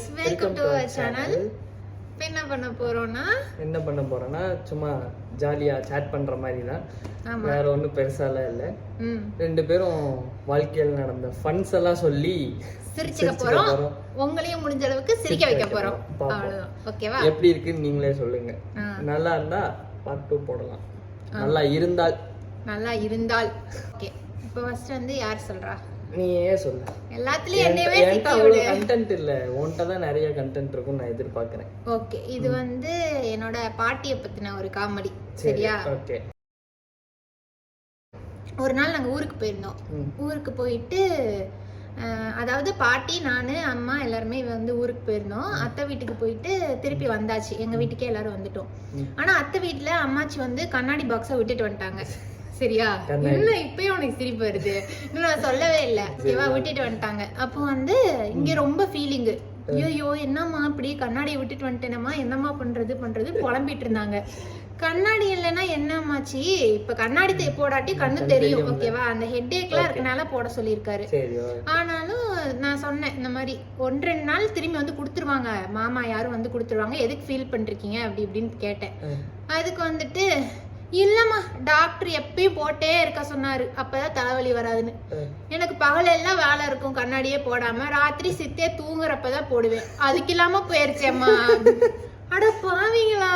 guys, welcome to our channel. என்ன பண்ண போறோம்னா சும்மா ஜாலியா chat பண்ற மாதிரி தான். வேற ஒண்ணும் பெருசாலாம் இல்ல. ரெண்டு பேரும் வாழ்க்கையில நடந்த ஃபன்ஸ் எல்லாம் சொல்லி சிரிச்சுக்க போறோம். உங்களையும் முடிஞ்ச அளவுக்கு சிரிக்க வைக்க போறோம். அவ்வளவுதான். ஓகேவா? எப்படி இருக்குன்னு நீங்களே சொல்லுங்க. நல்லா இருந்தா பார்ட் 2 போடலாம். நல்லா இருந்தால் ஓகே. இப்போ ஃபர்ஸ்ட் வந்து யார் சொல்றா? நீயே சொல்லு. எல்லாத்துலயும் என்னவே சிக்கவுல கண்டென்ட் இல்ல. உன்கிட்ட தான் நிறைய கண்டென்ட் இருக்கும் நான் எதிர்பார்க்கறேன். ஓகே. இது வந்து என்னோட பாட்டியை பத்தின ஒரு காமெடி. சரியா? ஓகே. ஒரு நாள் நாங்க ஊருக்கு போயிருந்தோம். ஊருக்கு போயிட்டு அதாவது பாட்டி நானு அம்மா எல்லாருமே வந்து ஊருக்கு போயிருந்தோம். அத்தை வீட்டுக்கு போயிட்டு திருப்பி வந்தாச்சு. எங்க வீட்டுக்கே எல்லாரும் வந்துட்டோம். ஆனா அத்தை வீட்டுல அம்மாச்சி வந்து கண்ணாடி பாக்ஸ விட்டுட்டு வந்துட்டாங்க. சரியா? இல்ல இப்பயும் உனக்கு சிரிப்பு வருது. இன்னும் நான் சொல்லவே இல்ல. ஓகேவா? விட்டுட்டு வந்துட்டாங்க. அப்போ வந்து இங்க ரொம்ப ஃபீலிங். ஐயோ என்னம்மா இப்படி கண்ணாடியை விட்டுட்டு வந்துட்டேனம்மா, என்னம்மா பண்றது புலம்பிட்டு இருந்தாங்க. கண்ணாடி இல்லைன்னா என்னம்மாச்சி, இப்ப கண்ணாடி போடாட்டி கண்ணு தெரியும். ஓகேவா? அந்த ஹெட்டேக்லாம் இருக்கனால போட சொல்லியிருக்காரு. ஆனாலும் நான் சொன்னேன் இந்த மாதிரி 1-2 நாள் திரும்பி வந்து கொடுத்துருவாங்க, மாமா யாரும் வந்து கொடுத்துருவாங்க, எதுக்கு ஃபீல் பண்றீங்க அப்படி இப்படின்னு கேட்டேன். அதுக்கு வந்துட்டு இல்லம்மா டாக்டர் எப்பயும் போட்டே இருக்க சொன்னாரு, அப்பதான் தலைவலி வராதுன்னு. எனக்கு பகலெல்லாம் வேலை இருக்கும், கண்ணாடியே போடாம ராத்திரி சித்தே தூங்குறப்பதான் போடுவேன். அதுக்கு இல்லாம போயிருச்சேம்மா. அட பாவீங்களா,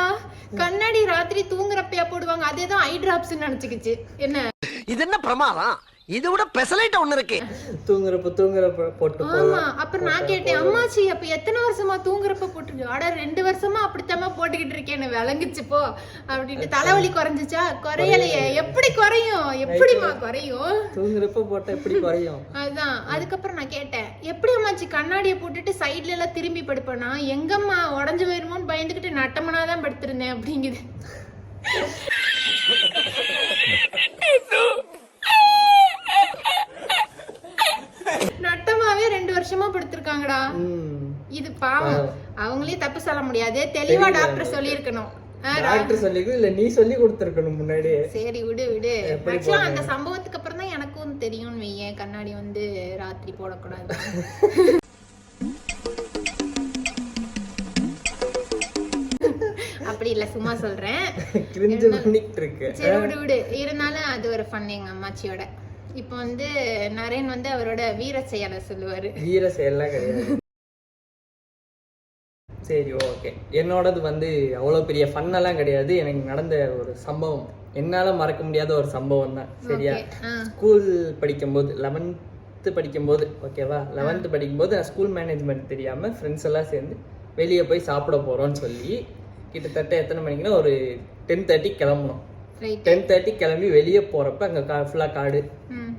கண்ணாடி ராத்திரி தூங்குறப்பயா போடுவாங்க, அதேதான் ஐ டிராப்ஸ் நினைச்சுக்கிச்சு. என்ன இது என்ன பிரமாதம்? இது விட பெசலைட் ஒண்ணு இருக்கு. தூங்குறப்ப போட்டு. ஆமா. அப்புறம் நான் கேட்டேன், அம்மாச்சி அப்ப எத்தனை வருஷமா தூங்குறப்ப போட்டுருக்கு? அட 2 வருஷமா அப்படித்தாம போட்டுக்கிட்டு இருக்கேன்னு விளங்குச்சு போ அப்படின்ட்டு. தலைவலி குறைஞ்சிச்சா? குறையலையே. எப்படி குறையும்? எப்படிமா குறையும்? தூங்குறப்ப போட்டா எப்படி குறையும்? அதுதான். அதுக்கப்புறம் நான் கேட்டேன், எப்படி அம்மாச்சி கண்ணாடியை போட்டுட்டு சைட்ல எல்லாம் திரும்பி படுப்பேனா? எங்கம்மா உடஞ்சு போயிருமோன்னு பயந்துகிட்டு நட்டமனாதான் படுத்திருந்தேன் அப்படிங்குது. நட்டமாவே 2 வருஷமா படுத்திருக்காங்கடா. இது பாவம். அவங்களே தப்பு சொல்ல முடியாது. தெளிவா டாக்டர் சொல்லி இருக்கணும். டாக்டர் சொல்லிருக்கணும் இல்ல நீ சொல்லி கொடுத்திருக்கணும் முன்னாடியே. சரி விடு. ஆக்சுவலா அந்த சம்பவத்துக்கு அப்புறம் தான் எனக்கும் தெரியும்னு வையேன், கண்ணாடி வந்து ராத்திரி போடக்கூடாது. அப்படி இல்ல, சும்மா சொல்றேன். சரி விடு. இருந்தாலும் அது ஒரு ஃபன் எங்க அம்மாச்சியோட. இப்போ வந்து நரேன் வந்து அவரோட வீர செயலை சொல்லுவாரு. வீர செயல்லாம் கிடையாது. சரி ஓகே. என்னோடது வந்து அவ்வளோ பெரிய ஃபன்னெல்லாம் கிடையாது. எனக்கு நடந்த ஒரு சம்பவம், என்னால மறக்க முடியாத ஒரு சம்பவம் தான். சரியா? ஸ்கூல் படிக்கும்போது 11th படிக்கும்போது, ஓகேவா, 11th படிக்கும்போது நான் ஸ்கூல் மேனேஜ்மெண்ட் தெரியாம ஃப்ரெண்ட்ஸ் எல்லாம் சேர்ந்து வெளியே போய் சாப்பிட போறோம்னு சொல்லி கிட்டத்தட்ட எத்தனை மணிக்குன்னா ஒரு 10:30 கிளம்பணும். 10:30 கிளம்பி வெளியே போறப்ப அங்க ஃபுல்லா காடு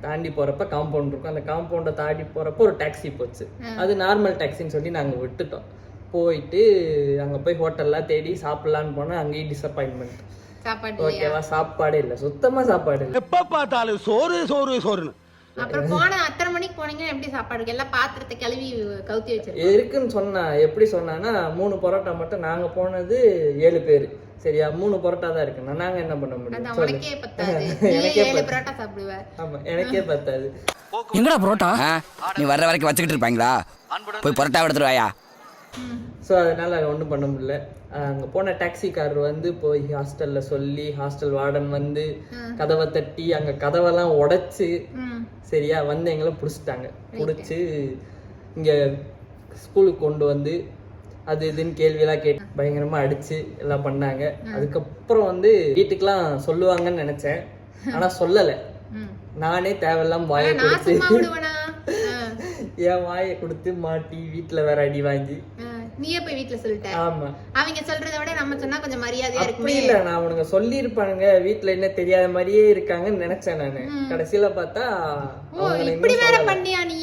தாண்டி போறப்ப காம்பவுண்ட் இருக்கும். அந்த காம்பவுண்டை தாண்டி போறப்ப ஒரு டாக்ஸி போச்சு. அது நார்மல் டாக்ஸின்னு சொல்லி நாங்க விட்டுட்டோம். போயிட்டு அங்க போய் ஹோட்டல்லாம் தேடி சாப்பிடலான்னு போனா அங்கேயும் டிசப்பாயின்மெண்ட். ஓகேவா? சாப்பாடே இல்ல, சுத்தமா சாப்பாடு இல்ல. எப்ப பார்த்தாலும் சோறுன்னு. அப்புறம் போன அத்தனை மணிக்கு போனீங்கன்னா எப்படி சாப்பாடு? எல்லாம் பாத்திரத்தை கழுவி கவுத்தி வச்சிருக்கோம் இருக்குன்னு சொன்னா. எப்படி சொன்னான்னா 3 பரோட்டா மட்டும். நாங்க போனது 7 பேரு. சரியா? 3 பரோட்டா தான் இருக்கு. நாங்க என்ன பண்ண முடியும்? எனக்கே பத்தாது. ஆமா, எனக்கே பத்தாது. எங்கடா பரோட்டா? நீ வர்ற வரைக்கும் வச்சுக்கிட்டு இருப்பாங்களா? போய் பரோட்டா எடுத்துட்டு வாயா. ஸோ அதனால ஒன்றும் பண்ண முடியல. அங்கே போன டாக்ஸிக்காரர் வந்து போய் ஹாஸ்டல்ல சொல்லி ஹாஸ்டல் வார்டன் வந்து கதவை தட்டி அங்கே கதவெல்லாம் உடைச்சு, சரியா, வந்து எங்களை பிடிச்சிட்டாங்க. பிடிச்சி இங்கே ஸ்கூலுக்கு கொண்டு வந்து அது இதுன்னு கேள்வியெல்லாம் கேட்டு பயங்கரமா அடிச்சு எல்லாம் பண்ணாங்க. அதுக்கப்புறம் வந்து வீட்டுக்கெல்லாம் சொல்லுவாங்கன்னு நினைச்சேன், ஆனா சொல்லலை. நானே தேவையில்லாம வாயை கொடுத்து என் வாயை கொடுத்து மாட்டி வீட்டுல வேற அடி வாங்கி. நீயே போய் வீட்டுல சொல்லிட்ட? ஆமா. அவங்க சொல்றத விட நம்ம சொன்னா கொஞ்சம் மரியாதையா இருக்கு. அப்படி இல்ல, நான் அவனுங்க சொல்லி இருப்பானுங்க வீட்டுல என்ன தெரியாத மாதிரியே இருக்காங்கன்னு நினைச்சேன் நானு. கடைசியில பார்த்தா இப்படி வேற பண்ணியா நீ,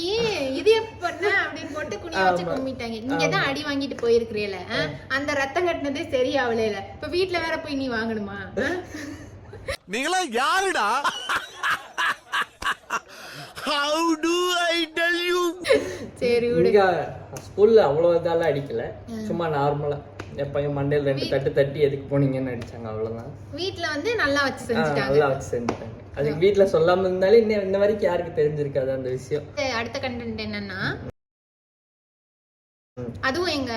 இது பண்ண அப்படின்னு போட்டு குனிய வச்சு கும்பிட்டாங்க. நீங்க தான் அடி வாங்கிட்டு போயிருக்கிறீல, அந்த ரத்தம் கட்டினதே சரியாவல. இப்ப வீட்டுல வேற போய் நீ வாங்கணுமா? நீங்களா யாருடா? How do I tell you? சரி விடுங்க. ஸ்கூல்ல அவ்வளவு இதெல்லாம் அடிக்கல, சும்மா நார்மலா எப்பயும் மண்டையில 2 தட்டு தட்டி எதுக்கு போனீங்கன்னு அடிச்சாங்க, அவ்வளவுதான். வீட்ல வந்து நல்லா வச்சு செஞ்சுட்டாங்க. நல்லா வச்சு செஞ்சுட்டாங்க. அதுக்கு வீட்டுல சொல்லாம இருந்தாலே இன்ன வரைக்கும் யாருக்கு தெரிஞ்சிருக்காது அந்த விஷயம். அடுத்த கண்டென்ட் என்னன்னா, அதுவும் எங்க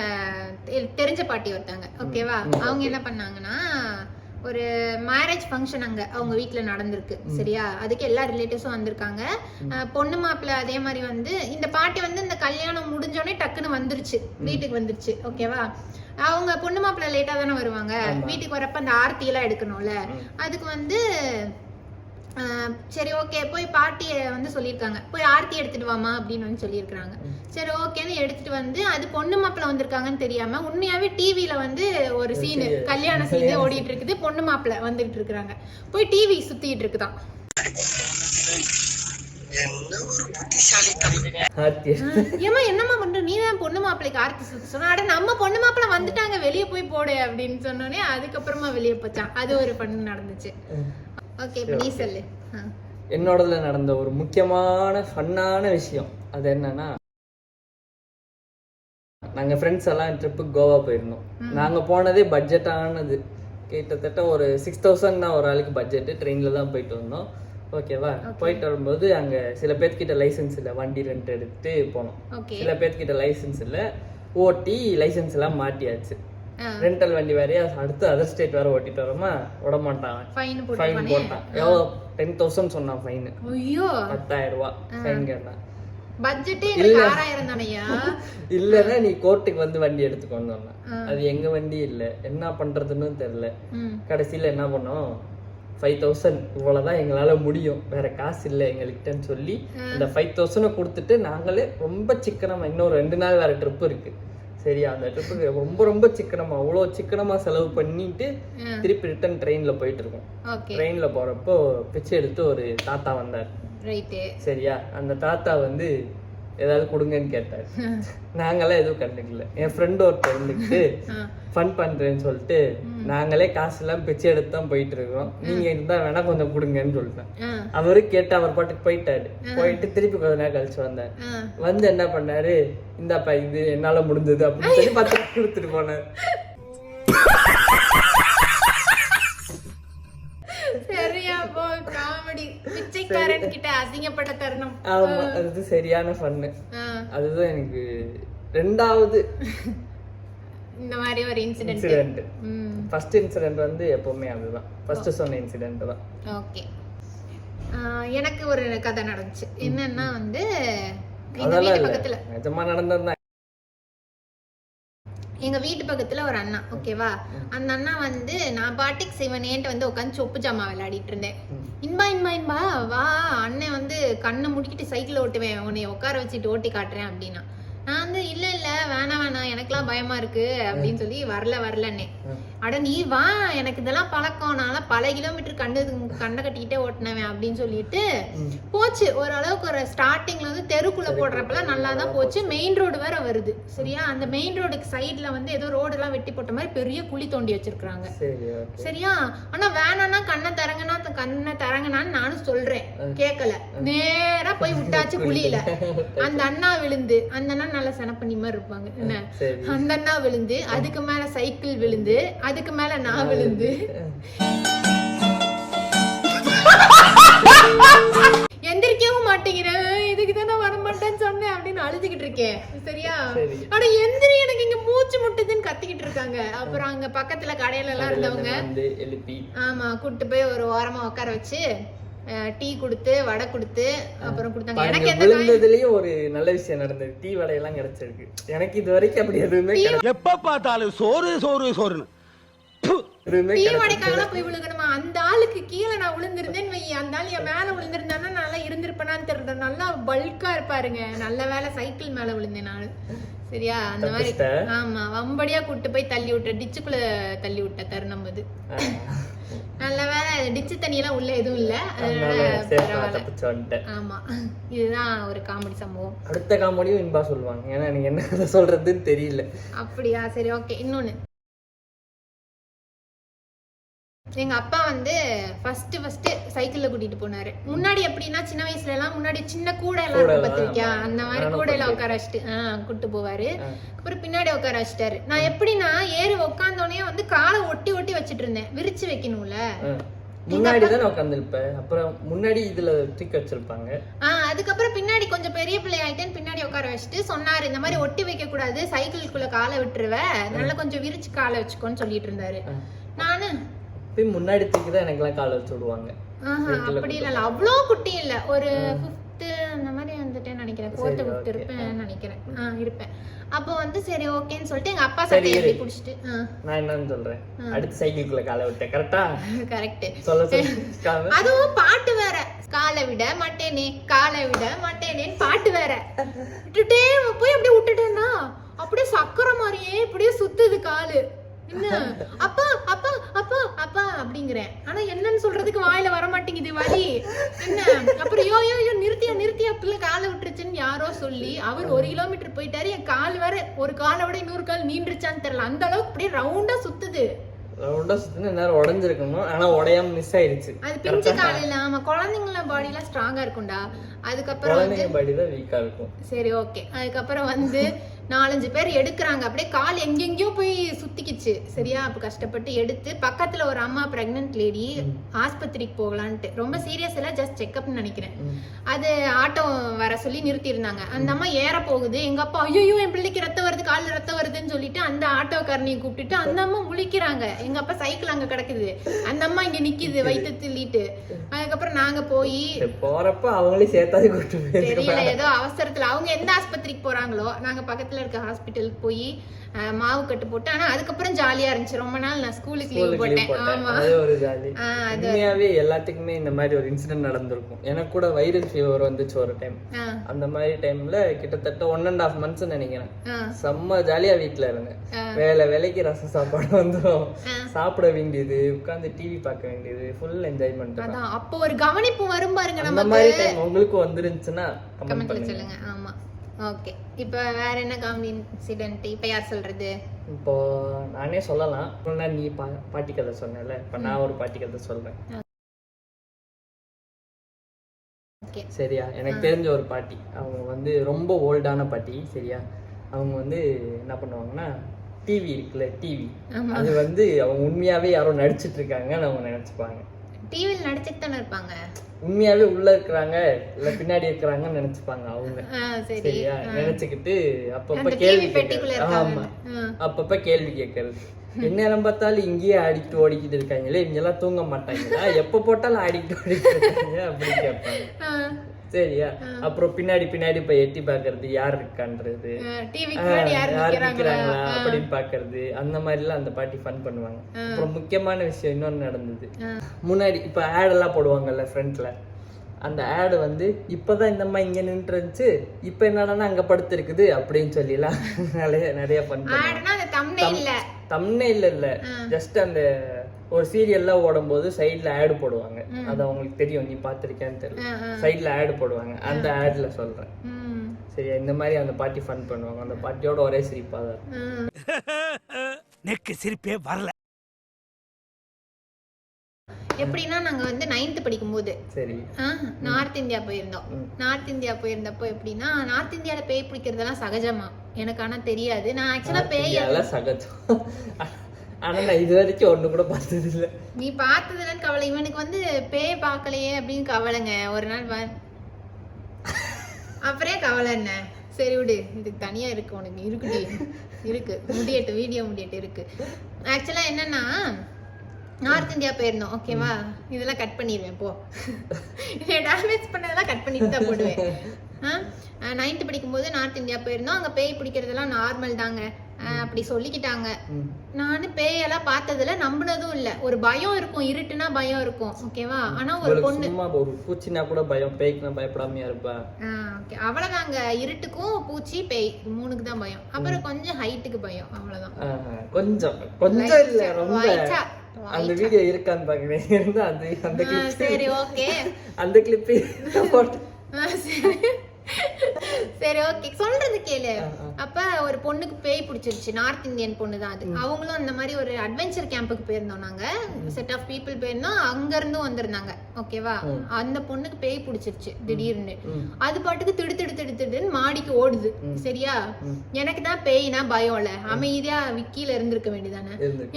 தெரிஞ்ச பாட்டி ஒருத்தாங்க, ஓகேவா. அவங்க என்ன பண்ணாங்கன்னா, ஒரு மேரேஜ் ஃபங்க்ஷன் அங்க அவங்க வீட்டுல நடந்திருக்கு, சரியா. அதுக்கு எல்லா ரிலேட்டிவ்ஸும் வந்திருக்காங்க. பொண்ணு மாப்பிள்ள அதே மாதிரி வந்து இந்த பாட்டி வந்து இந்த கல்யாணம் முடிஞ்சோடனே டக்குன்னு வந்துருச்சு, வீட்டுக்கு வந்துருச்சு, ஓகேவா. அவங்க பொண்ணு மாப்பிள்ள லேட்டா தானே வருவாங்க, வீட்டுக்கு வரப்ப அந்த ஆர்த்தி எல்லாம் எடுக்கணும்ல. அதுக்கு வந்து சரி ஓகே போய் பாட்டிய வந்து சொல்லியிருக்காங்க, போய் ஆர்த்தி எடுத்துட்டு வாமா அப்படின்னு வந்து சொல்லியிருக்காங்க. சரி ஓகேன்னு எடுத்துட்டு வந்து, அது பொண்ணு மாப்பிள்ள வந்திருக்காங்கன்னு தெரியாம உண்மையாவே டிவில வந்து ஒரு சீனு, கல்யாண சீனு ஓடிட்டு இருக்குது, பொண்ணு மாப்பிள்ள வந்துட்டு இருக்காங்க. போய் டிவி சுத்திட்டு இருக்குதான். ஏமா என்னம்மா பண்ற, நீதான் பொண்ணு மாப்பிள்ளைக்கு ஆர்த்தி சுத்த சொன்ன. அட நம்ம பொண்ணு மாப்பிள்ள வந்துட்டாங்க, வெளியே போய் போடு அப்படின்னு சொன்னோடனே அதுக்கப்புறமா வெளியே போச்சான். அது ஒரு பண்ணு நடந்துச்சு. ஓகே, இப்போ நீ சொல்லு. என்னோடதுல நடந்த ஒரு முக்கியமான ஃபன்னான விஷயம் அது என்னன்னா, நாங்க ஃப்ரெண்ட்ஸ் எல்லாம் ட்ரிப்புக்கு கோவா போயிருந்தோம். நாங்க போனதே பட்ஜெட்டானது, கிட்டத்தட்ட ஒரு 6000 தான் ஒரு ஆளுக்கு பட்ஜெட்டு. ட்ரெயின்ல தான் போயிட்டு வந்தோம், ஓகேவா. போயிட்டு வரும்போது அங்க சில பேர்கிட்ட லைசன்ஸ் இல்லை, வண்டி ரெண்ட் எடுத்து போனோம். சில பேர்கிட்ட லைசன்ஸ் இல்லை, ஓட்டி லைசன்ஸ் எல்லாம் மாட்டியாச்சு. ரெண்டல் வண்டி வேறையா, அடுத்து அதர் ஸ்டேட் வேற ஓட்டிட்டு வரோமா, விட மாட்டான், ஃபைன் போட்டான். எவ்வளோ 10,000 சொன்னான் ஃபைன். 10,000 ரூபாய் ஃபைன் கேட்டான். இல்லன்னா நீ கோர்ட்டுக்கு வந்து வண்டி எடுத்துக்கொண்டு வந்தோம். அது எங்க வண்டி இல்ல, என்ன பண்றதுன்னு தெரியல. கடைசியில என்ன பண்ணோம், 5,000 இவ்வளவுதான் எங்களால முடியும், வேற காசு இல்லை எங்ககிட்டன்னு சொல்லி அந்த 5,000 கொடுத்துட்டு நாங்களே ரொம்ப சிக்கனமா, இன்னொரு 2 நாள் வேற ட்ரிப் இருக்கு, சரியா. அந்த ட்ரிப்புக்கு ரொம்ப ரொம்ப சிக்கனமா, அவ்வளோ சிக்கனமா செலவு பண்ணிட்டு திருப்பி ரிட்டர்ன் ட்ரெயின்ல போயிட்டு இருக்கோம். ட்ரெயின்ல போறப்போ பிச்சை எடுத்து ஒரு தாத்தா வந்தார், சரியா. அந்த தாத்தா வந்து ஏதாவது கொடுங்கன்னு கேட்டார். நாங்களாம் எதுவும் கண்டுக்கல. என் ஃப்ரெண்டு ஒருத்தர் இருந்துக்கிட்டு ஃபன் பண்றேன்னு சொல்லிட்டு நாங்களே காசு எல்லாம் பிச்சை எடுத்து தான் போயிட்டு இருக்கோம், நீங்க இருந்தா வேணா கொஞ்சம் கொடுங்கன்னு சொல்லிட்டேன். அவரு கேட்டு அவர் பாட்டுக்கு போயிட்டாரு. போயிட்டு திருப்பி கொஞ்ச நேரம் கழிச்சு வந்தார். வந்து என்ன பண்ணாரு, இந்தாப்பா இது என்னால முடிஞ்சது அப்படின்னு சொல்லி 10 ரூபாய் கொடுத்துட்டு போனார். ஆமா, அது சரியான ஃபன்னு. அதுதான் எனக்கு ரெண்டாவது இந்த மாதிரி ஒரு இன்சிடென்ட். ஃபர்ஸ்ட் இன்சிடென்ட் வந்து எப்பவுமே அதுதான், ஃபர்ஸ்ட் சொன்ன இன்சிடென்ட் தான். ஓகே, எனக்கு ஒரு கதை நடந்துச்சு. என்னன்னா வந்து நிஜமா நடந்ததுதான். எங்க வீட்டு பக்கத்துல ஒரு அண்ணா, ஓகேவா. அந்த அண்ணா வந்து நான் பாட்டிக்கு சிவனேன்ட்டு வந்து உட்காந்து சொப்பு ஜாமா விளையாடிட்டு இருந்தேன். இன்பா இன்பா இன்பா வா, அண்ணன் வந்து கண்ணை முடிக்கிட்டு சைக்கிள் ஓட்டுவேன், உன்னை உட்கார வச்சுட்டு ஓட்டி காட்டுறேன் அப்படின்னா. நான் வந்து இல்ல இல்ல வேணாம் வேணாம் எனக்குலாம் பயமா இருக்கு அப்படின்னு சொல்லி வரலன்னே. அட நீ வா, எனக்கு இதெல்லாம் பழக்கம், நான் பல கிலோமீட்டர் கண்ணை கட்டிக்கிட்டே ஓட்டினவன் அப்படின்னு சொல்லிட்டு போச்சு. ஓரளவுக்கு ஒரு ஸ்டார்டிங்ல வந்து தெருக்குள்ள போடுறப்பெல்லாம் நல்லா தான் போச்சு. மெயின் ரோடு வேற வருது, சரியா. அந்த மெயின் ரோடுக்கு சைட்ல வந்து ஏதோ ரோடு எல்லாம் வெட்டி போட்ட மாதிரி பெரிய குழி தோண்டி வச்சிருக்காங்க, சரியா. ஆனா வேணாம்னா கண்ணை தரங்கனான்னு நானும் சொல்றேன், கேட்கல. நேரா போய் விட்டாச்சு குழியில. அந்த அண்ணா விழுந்து, அந்த அண்ணா நல்லா செனப்பண்ணி மாதிரி இருப்பாங்க என்ன, அந்த அண்ணா விழுந்து, அதுக்கு மேல சைக்கிள் விழுந்து, அதுக்கு மேல நான் விழுந்து, எந்திரிக்கவும் மாட்டேங்கிறேன், இதுக்கு தான் நான் வரமாட்டேன்னு சொன்னேன் அப்படின்னு அழுதுகிட்டு இருக்கேன், சரியா. ஆனா எந்திரி, எனக்கு இங்க மூச்சு முட்டுதுன்னு கத்திக்கிட்டு இருக்காங்க. அப்புறம் அங்க பக்கத்துல கடையில எல்லாம் இருந்தவங்க ஆமா கூட்டு போய் ஒரு ஓரமா உட்கார வச்சு டீ கொடுத்து வடை கொடுத்து அப்புறம் கொடுத்தாங்க. எனக்கு விழுந்ததுலயே ஒரு நல்ல விஷயம் நடந்தது, டீ வடை எல்லாம் கிடைச்சிருக்கு. எனக்கு இது வரைக்கும் அப்படி எதுவுமே எப்ப பார்த்தாலும் சோறு சோறு சோறுன்னு டீ வடைக்காக போய் விழுகணுமா. அந்த ஆளுக்கு கீழே நான் விழுந்திருந்தேன்னு வை, அந்த ஆள் என் மேல விழுந்திருந்தானா நல்லா இருந்திருப்பேனான்னு தெரியல. நல்லா பல்கா இருப்பாருங்க. நல்ல வேலை சைக்கிள் மேல விழுந்தேன் நான், சரியா. அந்த மாதிரி ஆமா வம்படியா கூட்டு போய் தள்ளி விட்ட, டிச்சுக்குள்ள தள்ளி விட்ட தருணம் அது. நல்ல வேலை டிச்சு தண்ணி எல்லாம் உள்ள எதுவும் இல்ல, ஆமா. இதுதான் ஒரு காமெடி சம்பவம். அடுத்த காமெடியும் இன்பா சொல்லுவாங்க, ஏன்னா எனக்கு என்ன சொல்றதுன்னு தெரியல. அப்படியா, சரி ஓகே. இன்னொன்னு, எங்க அப்பா வந்து ஃபர்ஸ்ட் சைக்கிள்ல கூட்டிட்டு போனாரு. முன்னாடி எப்படின்னா சின்ன வயசுல எல்லாம் முன்னாடி சின்ன கூடை எல்லாம் இருக்கும் பாத்திருக்கியா, அந்த மாதிரி கூடையில உட்கார வச்சுட்டு கூட்டு போவாரு. அப்புறம் பின்னாடி உட்கார வச்சுட்டாரு. நான் எப்படின்னா ஏறி உட்காந்தோடனே வந்து காலை ஒட்டி வச்சுட்டு இருந்தேன், விரிச்சு வைக்கணும்ல. முன்னாடி தான் உட்காந்துருப்பேன். அப்புறம் முன்னாடி இதுல தூக்கி வச்சிருப்பாங்க. அதுக்கப்புறம் பின்னாடி கொஞ்சம் பெரிய பிள்ளை ஆயிட்டேன்னு பின்னாடி உட்கார வச்சுட்டு சொன்னாரு, இந்த மாதிரி ஒட்டி வைக்க கூடாது, சைக்கிள்குள்ள காலை விட்டுருவ, நல்லா கொஞ்சம் விரிச்சு காலை வச்சுக்கோன்னு சொல்லிட்டு இருந்தாரு. நானு போய் முன்னாடி தூக்கி தான் எனக்கெல்லாம் காலை வச்சு விடுவாங்க. அப்படி இல்ல, அவ்வளோ குட்டி இல்ல, ஒரு 5th அந்த மாதிரி வந்துட்டேன்னு நினைக்கிறேன், 4th 5th இருப்பேன் நினைக்கிறேன். இருப்பேன். அப்போ வந்து சரி ஓகேன்னு சொல்லிட்டு எங்க அப்பா சட்டையை எப்படி பிடிச்சிட்டு நான் என்னன்னு சொல்றேன், அடுத்து சைக்கிள்குள்ள காலை விட்டேன். கரெக்டா? கரெக்ட். சொல்ல அதுவும் பாட்டு வேற, காலை விட மாட்டேனே காலை விட மாட்டேனேன்னு பாட்டு வேற விட்டுட்டே போய் அப்படியே விட்டுட்டேன்னா அப்படியே சக்கரை மாதிரியே இப்படியே சுத்துது காலு. என்ன அப்பா அப்பா அப்பா அப்பா அப்படிங்கிறேன், ஆனா என்னன்னு சொல்றதுக்கு வாயில வர மாட்டேங்குது வலி. என்ன அப்புறம் யோ யோ யோ நிறுத்தியா பிள்ளை காலை விட்டுருச்சுன்னு யாரோ சொல்லி அவர் 1 கிலோமீட்டர் போயிட்டாரு. என் கால் வேற ஒரு காலை விட இன்னொரு கால் நீண்டுருச்சான்னு தெரியல, அந்த அளவுக்கு அப்படியே ரவுண்டா சுத்துது. ரவுண்டா சுத்துன நேரம் உடைஞ்சிருக்கணும், ஆனா உடையாம மிஸ் ஆயிடுச்சு. அது பிஞ்சு கால் இல்ல, ஆமா குழந்தைங்கள பாடி எல்லாம் ஸ்ட்ராங்கா இருக்கும்டா. அதுக்கப்புறம் குழந்தைங்க பாடி தான் வீக்கா இருக்கும். சரி ஓகே. அதுக்கப்புறம் வந்து 4-5 பேர் எடுக்கிறாங்க, அப்படியே கால் எங்கெங்கயோ போய் சுத்திக்கிச்சு. சரியா? அப்ப கஷ்டப்பட்டு எடுத்து பக்கத்துல ஒரு அம்மா பிரெக்னன்ட் லேடி ஆஸ்பத்திரிக்கு போகலான்ட்டு, ரொம்ப சீரியஸ் இல்ல, ஜஸ்ட் செக்அப்னு நினைக்கிறேன். அது ஆட்டோ வர சொல்லி நிறுத்தி இருந்தாங்க. அந்த அம்மா ஏற போகுது, எங்க அப்பா ஐயோ என் பிள்ளைக்கு ரத்தம் வருது, காலில் ரத்தம் வருதுன்னு சொல்லிட்டு அந்த ஆட்டோக்காரனையை கூப்பிட்டுட்டு அந்த அம்மா முழிக்கிறாங்க. எங்க அப்பா சைக்கிள் அங்க கிடக்குது, அந்த அம்மா இங்க நிக்குது வயிற்று தில்லிட்டு. அதுக்கப்புறம் நாங்க போய் போறப்ப அவங்களே சேர்த்தாது கூட்டு தெரியல, ஏதோ அவசரத்துல அவங்க எந்த ஆஸ்பத்திரிக்கு போறாங்களோ நாங்க பக்கத்துல இருக்க ஹாஸ்பிட்டலுக்கு போய் மாவு கட்டு போட்டு. ஆனா அதுக்கப்புறம் ஜாலியா இருந்துச்சு. ரொம்ப நாள் நான் ஸ்கூலுக்கு லீவ் போட்டேன். ஆமா, அது ஒரு ஜாலி. உண்மையாவே எல்லாத்துக்குமே இந்த மாதிரி ஒரு இன்சிடென்ட் நடந்திருக்கும். எனக்கு கூட வைரல் ஃபீவர் வந்துச்சு ஒரு டைம். அந்த மாதிரி டைம்ல கிட்டத்தட்ட 1.5 months நினைக்கிறேன். செம்ம ஜாலியா வீட்டுல இருந்தேன். வேலைக்கு ரசம் சாப்பாடு வந்துடும், சாப்பிட வேண்டியது, உட்கார்ந்து டிவி பார்க்க வேண்டியது, ஃபுல் என்ஜாய்மெண்ட். அப்போ ஒரு கவனிப்பு வரும் பாருங்க. அந்த மாதிரி டைம் உங்களுக்கு வந்துருந்துச்சுன்னா கமெண்ட்ல சொல்லுங்க. ஆமா ஓகே. இப்போ வேற என்ன காமெடி இன்சிடென்ட் இப்போ யார் சொல்றது? இப்போ நானே சொல்லலாம். நீ பாட்டி கதை சொன்னல, இப்போ நான் ஒரு பாட்டி கதை சொல்றேன். சரியா? எனக்கு தெரிஞ்ச ஒரு பாட்டி, அவங்க வந்து ரொம்ப ஓல்டான பாட்டி. சரியா? அவங்க வந்து என்ன பண்ணுவாங்கன்னா, டிவி இருக்குல்ல, டிவி அது வந்து அவங்க உண்மையாவே யாரோ நடிச்சிட்டு இருக்காங்கன்னு அவங்க நினைச்சுப்பாங்க. டிவில நடிச்சிட்டு தானே இருப்பாங்க, உண்மையாவே உள்ள இருக்கிறாங்க இல்ல பின்னாடி இருக்கிறாங்கன்னு நினைச்சுப்பாங்க அவங்க. சரியா? நினைச்சுக்கிட்டு அப்பப்ப கேள்வி கேட்கறது. ஆமா, அப்பப்ப கேள்வி கேட்கறது. எந்நேரம் பார்த்தாலும் இங்கேயே ஆடிக்கிட்டு ஓடிக்கிட்டு இருக்காங்களே, இங்க எல்லாம் தூங்க மாட்டாங்களா, எப்ப போட்டாலும் ஆடிக்கிட்டு ஓடிக்கிட்டு இருக்காங்க அப்படி கேட்பாங்க. சரியா? அப்புறம் பின்னாடி போய் எட்டி பாக்குறது, யார் இருக்கான்றது, யார் இருக்கிறாங்களா அப்படின்னு பாக்குறது. அந்த மாதிரி எல்லாம் அந்த பாட்டி ஃபன் பண்ணுவாங்க. அப்புறம் முக்கியமான விஷயம் இன்னொன்னு நடந்தது. முன்னாடி இப்ப ஆட் எல்லாம் போடுவாங்கல்ல ஃப்ரண்ட்ல, அந்த ஆடு வந்து இப்பதான் இந்த அம்மா இங்க நின்று இருந்துச்சு, இப்ப என்னடானா அங்க படுத்து இருக்குது அப்படின்னு சொல்லிலாம் நிறைய ஃபன் பண்ணுவாங்க. தம்ப்நெயில் இல்ல, ஜஸ்ட் அந்த ஒரு சீரியல்ல ஓடும் போது சைட்ல ஆட் போடுவாங்க. அது அவங்களுக்கு தெரியும், நீ பாத்திருக்கேன்னு தெரியல, சைட்ல ஆட் போடுவாங்க. அந்த ஆட்ல சொல்றேன். சரியா? இந்த மாதிரி அந்த பாட்டி ஃபன் பண்ணுவாங்க. அந்த பாட்டியோட ஒரே சிரிப்பா தான் நெக்கு சிரிப்பே வரல. எப்படின்னா நாங்க வந்து 9th படிக்கும்போது சரி நார்த் இந்தியா போயிருந்தோம். நார்த் இந்தியா போயிருந்தப்போ எப்படின்னா, நார்த் இந்தியால பேய் பிடிக்கிறதெல்லாம் சகஜமா எனக்கு ஆனா தெரியாது. நான் ஆக்சுவலா பேய் சகஜம், ஆனா நான் இது வரைக்கும் ஒண்ணு கூட பார்த்தது இல்ல. நீ பார்த்ததுலன்னு கவலை, இவனுக்கு வந்து பேய் பார்க்கலையே அப்படின்னு கவலைங்க. ஒரு நாள் அப்புறே கவலை என்ன, சரி விடு, இதுக்கு தனியா இருக்கு, உனக்கு இருக்கு முடியட்டு, வீடியோ முடியட்டு இருக்கு. ஆக்சுவலா என்னன்னா, நார்த் இந்தியா போயிருந்தோம். ஓகேவா? இதெல்லாம் கட் பண்ணிடுவேன் போ, டேமேஜ் பண்ணதெல்லாம் கட் பண்ணிட்டு தான் போடுவேன். 9th படிக்கும்போது நார்த் இந்தியா போயிருந்தோம். அங்க பேய் பிடிக்கிறதெல்லாம் நார்மல் தாங்க அப்படி சொல்லிக்கிட்டாங்க. நானும் பேயெல்லாம் பார்த்ததுல நம்பினதும் இல்ல. ஒரு பயம் இருக்கும், இருட்டுனா பயம் இருக்கும். ஓகேவா? ஆனா ஒரு பொண்ணு ஒரு பூச்சினா கூட பயம், பேய்க்குனா பயப்படாமையா இருப்பா. ஓகே, அவ்வளவுதாங்க. இருட்டுக்கும் பூச்சி பேய் 3க்கு தான் பயம். அப்புறம் கொஞ்சம் ஹைட்டுக்கு பயம், அவ்வளவுதான். கொஞ்சம் இல்ல, ரொம்ப. அந்த வீடியோ இருக்கான்னு பாக்குறேன், இருந்தா அந்த கிளிப். சரி ஓகே, அந்த கிளிப் போட்டு. சரி ஓகே சொல்றது கேளு. அப்ப ஒரு பொண்ணுக்கு பேய் பிடிச்சிருச்சு, நார்த் இந்தியன் பொண்ணு தான் அது. அவங்களும் அந்த மாதிரி ஒரு அட்வென்ச்சர் கேம்புக்கு போயிருந்தோம் நாங்க, செட் ஆஃப் பீப்புள் போயிருந்தோம், அங்க இருந்தும் வந்திருந்தாங்க ஓகேவா. அந்த பொண்ணுக்கு பேய் பிடிச்சிருச்சு திடீர்னு, அது பாட்டுக்கு திடுன்னு மாடிக்கு ஓடுது. சரியா, எனக்கு தான் பேய்னா பயம் இல்ல, அமைதியா விக்கில இருந்திருக்க வேண்டியதானே.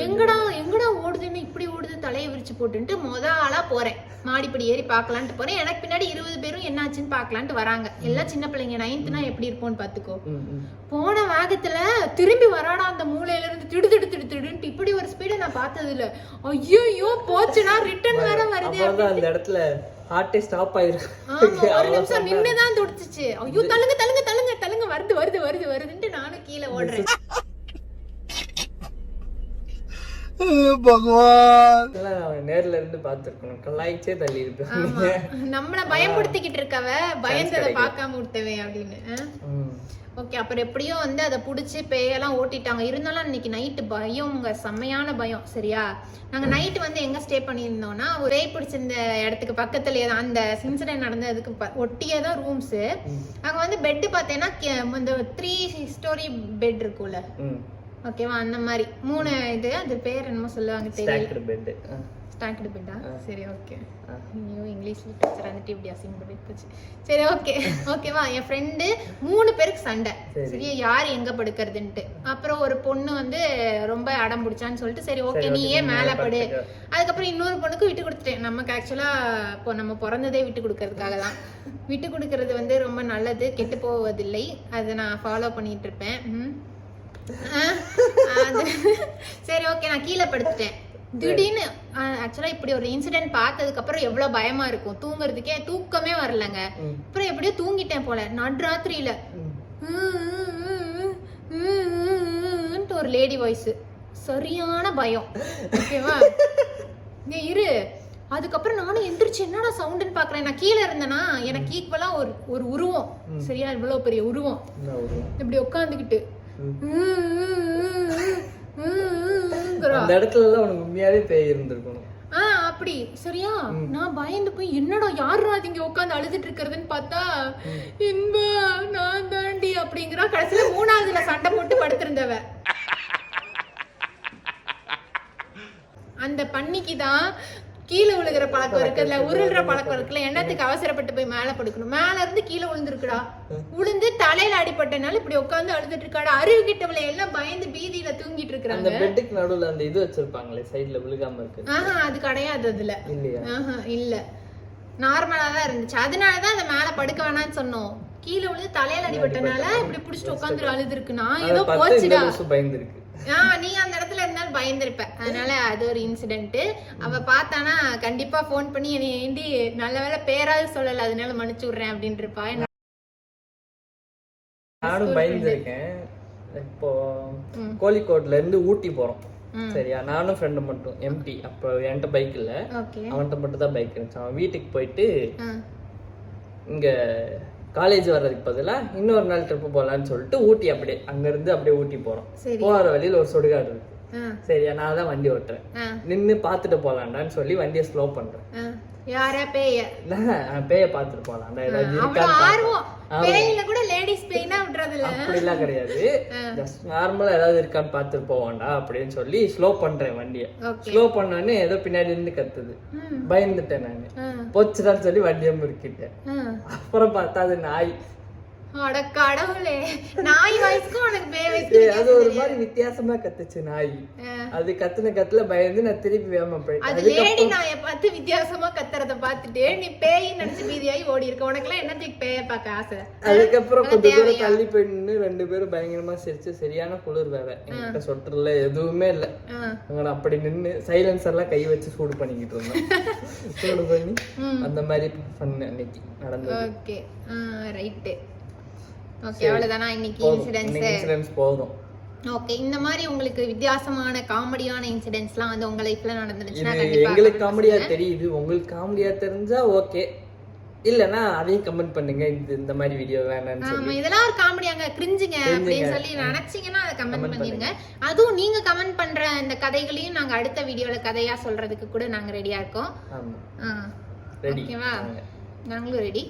எங்கடா எங்கடா ஓடுதுன்னு இப்படி ஓடுது தலையை விரிச்சு போட்டுன்ட்டு மொத ஆளா போறேன், மாடிப்படி ஏறி பாக்கலான்ட்டு போறேன். எனக்கு பின்னாடி 20 பேரும் என்னாச்சுன்னு பாக்கலான்ட்டு வராங்க. எல்லாம் சின்ன பிள்ளைங்க, 9th எப்படி இருப்போம்னு பாத்துக்கோ. போன வேகத்துல திரும்பி வராடா அந்த மூலையில இருந்து திடுன்னு இப்படி ஒரு ஸ்பீட நான் பார்த்தது இல்ல. ஐயோ போச்சுனா ரிட்டர்ன் வேற வருது. அந்த இடத்துல ஹார்ட்டே ஸ்டாப் ஆயிருக்கு. ஒரு நிமிஷம் நின்னுதான் துடிச்சிச்சு. ஐயோ தள்ளுங்க வருதுன்ட்டு நானும் கீழே ஓடுறேன். பகவான் நேர்ல இருந்து பாத்துருக்கணும், கலாய்ச்சே தள்ளி இருப்பாங்க. நம்மள பயப்படுத்திக்கிட்டு இருக்கவ பயந்ததை பார்க்காம விட்டவே அப்படின்னு. ஓகே, அப்புறம் எப்படியோ வந்து அதை புடிச்சு பேயெல்லாம் ஓட்டிட்டாங்க. இருந்தாலும் அன்னைக்கு நைட்டு பயம்ங்க, செம்மையான பயம். சரியா, நாங்க நைட்டு வந்து எங்க ஸ்டே பண்ணியிருந்தோம்னா ஒரே பிடிச்சிருந்த இடத்துக்கு பக்கத்துலயே தான், அந்த இன்சிடென்ட் நடந்ததுக்கு ஒட்டியே தான் ரூம்ஸ். அங்க வந்து பெட் பார்த்தேன்னா இந்த 3 story பெட் இருக்கும்ல ஓகேவா, அந்த மாதிரி 3 இது, அது பேர் என்னமோ சொல்லுவாங்க தெரியல. ஸ்டாக்டு பெட்டா? சரி ஓகே. ஐயோ இங்கிலீஷ் லிட்டரேச்சர் வந்துட்டு இப்படி அசிங்க போச்சு. சரி ஓகேவா. என் ஃப்ரெண்டு 3 பேருக்கு சண்டை. சரியா, யார் எங்க படுக்கிறதுன்ட்டு. அப்புறம் ஒரு பொண்ணு வந்து ரொம்ப அடம் பிடிச்சான்னு சொல்லிட்டு சரி ஓகே நீ ஏன் மேலே படு. அதுக்கப்புறம் இன்னொரு பொண்ணுக்கு விட்டு கொடுத்துட்டேன். நமக்கு ஆக்சுவலா இப்போ நம்ம பிறந்ததே விட்டு கொடுக்கறதுக்காக தான். விட்டு கொடுக்கறது வந்து ரொம்ப நல்லது, கெட்டு போவதில்லை. அதை நான் ஃபாலோ பண்ணிட்டு இருப்பேன். சரி ஓகே, நான் கீழே படுத்துட்டேன். திடீர்னு ஆக்சுவலா இப்படி ஒரு இன்சிடென்ட் பார்த்ததுக்கு அப்புறம் எவ்வளவு பயமா இருக்கும், தூங்குறதுக்கே தூக்கமே வரலங்க. அப்புறம் எப்படியோ தூங்கிட்டேன் போல. நடுராத்திரியில ஒரு லேடி வாய்ஸ், சரியான பயம். ஓகேவா, இங்க இரு. அதுக்கப்புறம் நானும் எந்திரிச்சு என்னடா சவுண்டுன்னு பாக்குறேன். நான் கீழே இருந்தேன்னா எனக்கு ஈக்குவலா ஒரு உருவம், சரியா இவ்வளவு பெரிய உருவம் இப்படி உட்காந்துக்கிட்டு அந்த இடத்துல எல்லாம் உனக்கு உண்மையாவே பேய் இருந்திருக்கணும். அப்படி சரியா, நான் பயந்து போய் என்னடா யாரு அது இங்க உட்காந்து அழுதுட்டு இருக்கிறதுன்னு பார்த்தா இன்பா நான் தாண்டி அப்படிங்கிறா. கடைசியில 3வதுல சண்டை போட்டு படுத்திருந்தவ அந்த பண்ணிக்குதான் கீழே விழுகிற பழக்கம் இருக்குல்ல, உருள்ற பழக்கம் இருக்குல்ல, என்னத்துக்கு அவசரப்பட்டு போய் மேல படுக்கணும். மேல இருந்து கீழே விழுந்துருக்குடா, விழுந்து தலையில அடிபட்டனால இப்படி உட்காந்து அழுதுட்டு இருக்காடா. அறிவு கிட்டவளை எல்லாம் பயந்து பீதியில தூங்கிட்டு இருக்காங்க. அந்த பெட்டுக்கு நடுவுல அந்த இது வச்சிருப்பாங்களே சைடுல விழுகாம இருக்கு. அது கிடையாது அதுல. இல்ல நார்மலா தான் இருந்துச்சு. அதனாலதான் அந்த மேல படுக்க வேணாம்னு சொன்னோம். கீழே விழுந்து தலையில அடிபட்டனால இப்படி புடிச்சிட்டு உட்காந்து அழுது இருக்கு. நான் ஏதோ போச்சுடா பயந்துருக்கு. நீ அந்த இடத்துல இருந்தாலும் பயந்துருப்ப. அதனால அது ஒரு இன்சிடென்ட். அவ பார்த்தானா கண்டிப்பா போன் பண்ணி என்னை ஏண்டி நல்ல வேலை பேராது சொல்லல அதனால மன்னிச்சு விடுறேன் அப்படின்னு இருப்பா. நானும் பயந்துருக்கேன். இப்போ கோழிக்கோட்ல இருந்து ஊட்டி போறோம். சரியா, நானும் ஃப்ரெண்டு மட்டும் எம்டி. அப்போ என்கிட்ட பைக் இல்ல, அவன்கிட்ட மட்டும் தான் பைக் இருந்துச்சு. அவன் வீட்டுக்கு போயிட்டு இங்க காலேஜ் வர்றதுக்கு பதிலா இன்னொரு நாள் ட்ரிப்பு போலான்னு சொல்லிட்டு ஊட்டி அப்படியே அங்க இருந்து அப்படியே ஊட்டி போறோம். போற வழியில ஒரு சுடுகாடு இருக்கு. சரியா, நான் தான் வண்டி ஓட்டுறேன். நின்னு பாத்துட்டு போலாண்டான்னு சொல்லி வண்டியை ஸ்லோ பண்றேன். யாரா பேய? பேய பாத்துட்டு போலாம். அப்படிலாம் கிடையாது, ஜஸ்ட் நார்மலா ஏதாவது இருக்கான்னு பாத்துட்டு போவான்டா அப்படின்னு சொல்லி ஸ்லோ பண்றேன் வண்டிய. ஸ்லோ பண்ணோன்னு ஏதோ பின்னாடி இருந்து கத்துது. பயந்துட்டேன் நானு. போச்சுடான்னு சொல்லி வண்டியை முறுக்கிட்டேன். அப்புறம் பார்த்தா அது நாய். அட கடவுளே, நாய் வாய்ஸ்க்கும் உனக்கு பேய் வாய்ஸ்க்கும் அது ஒரு மாதிரி வித்தியாசமா கத்துச்சு நாய். அது கத்துன கத்துல பயந்து நான் திருப்பி வேகமா போயிட்டேன். அது லேடி நாயை பார்த்து வித்தியாசமா கத்துறத பார்த்துட்டு நீ பேயின்னு நினைச்சு பீதியாகி ஓடி இருக்க. உனக்குலாம் என்னத்துக்கு பேய பார்க்க ஆசை? அதுக்கப்புறம் கொஞ்சம் தூரம் தள்ளி போய் நின்று 2 பேரும் பயங்கரமா சிரிச்சு, சரியான குளிர் வேற, என்கிட்ட சொட்டர்ல எதுவுமே இல்ல. அப்படி நின்று சைலன்சர்லாம் கை வச்சு சூடு பண்ணிக்கிட்டு இருந்தோம். சூடு பண்ணி அந்த மாதிரி பண்ண அன்னைக்கு நடந்தது. Okay right. ஓகே, அவ்வளவுதானா இன்னைக்கு இன்சிடென்ட்ஸ்? போதும். ஓகே, இந்த மாதிரி உங்களுக்கு வித்தியாசமான காமெடியான இன்சிடென்ட்ஸ்லாம் வந்து உங்க லைஃப்ல நடந்துச்சுன்னா கண்டிப்பா எங்களுக்கு காமெடியா தெரியுது. உங்களுக்கு காமெடியா தெரிஞ்சா ஓகே, இல்லனா அதையும் கமெண்ட் பண்ணுங்க. இந்த மாதிரி வீடியோ வேணாம்னு சொல்லி. இதெல்லாம் ஒரு காமெடியாங்க கிரிஞ்சுங்க அப்படின்னு சொல்லி நினைச்சீங்கன்னா அதை கமெண்ட் பண்ணிருங்க. அதுவும் நீங்க கமெண்ட் பண்ற இந்த கதைகளையும் நாங்க அடுத்த வீடியோல கதையா சொல்றதுக்கு கூட நாங்க ரெடியா இருக்கோம். ஓகேவா, நாங்களும் ரெடி.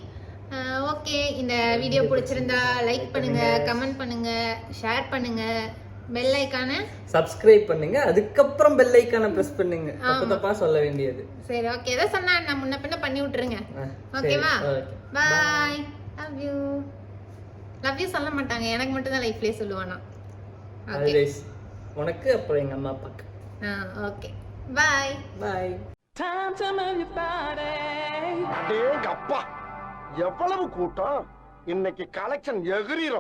ஓகே, இந்த வீடியோ பிடிச்சிருந்தா லைக் பண்ணுங்க, கமெண்ட் பண்ணுங்க, ஷேர் பண்ணுங்க, பெல் ஐகான சப்ஸ்கிரைப் பண்ணுங்க, அதுக்கப்புறம் பெல் ஐகானை பிரஸ் பண்ணுங்க. தப்பா சொல்ல வேண்டியது. சரி, ஓகே. ஏதோ சொன்னா நான் முன்ன பின்ன பண்ணி விட்டுருங்க. ஓகேவா? Bye. Love you. Love you சொல்ல மாட்டாங்க, எனக்கு மட்டும் தான் லைஃப்லயே சொல்லுவானா. ஓகே, உனக்கு அப்புறம் எங்க அம்மா அப்பாக்கு. ஓகே, பாய். பாய். அப்பா எவ்வளவு கூட்டம் இன்னைக்கு கலெக்ஷன் எகிரிரும்.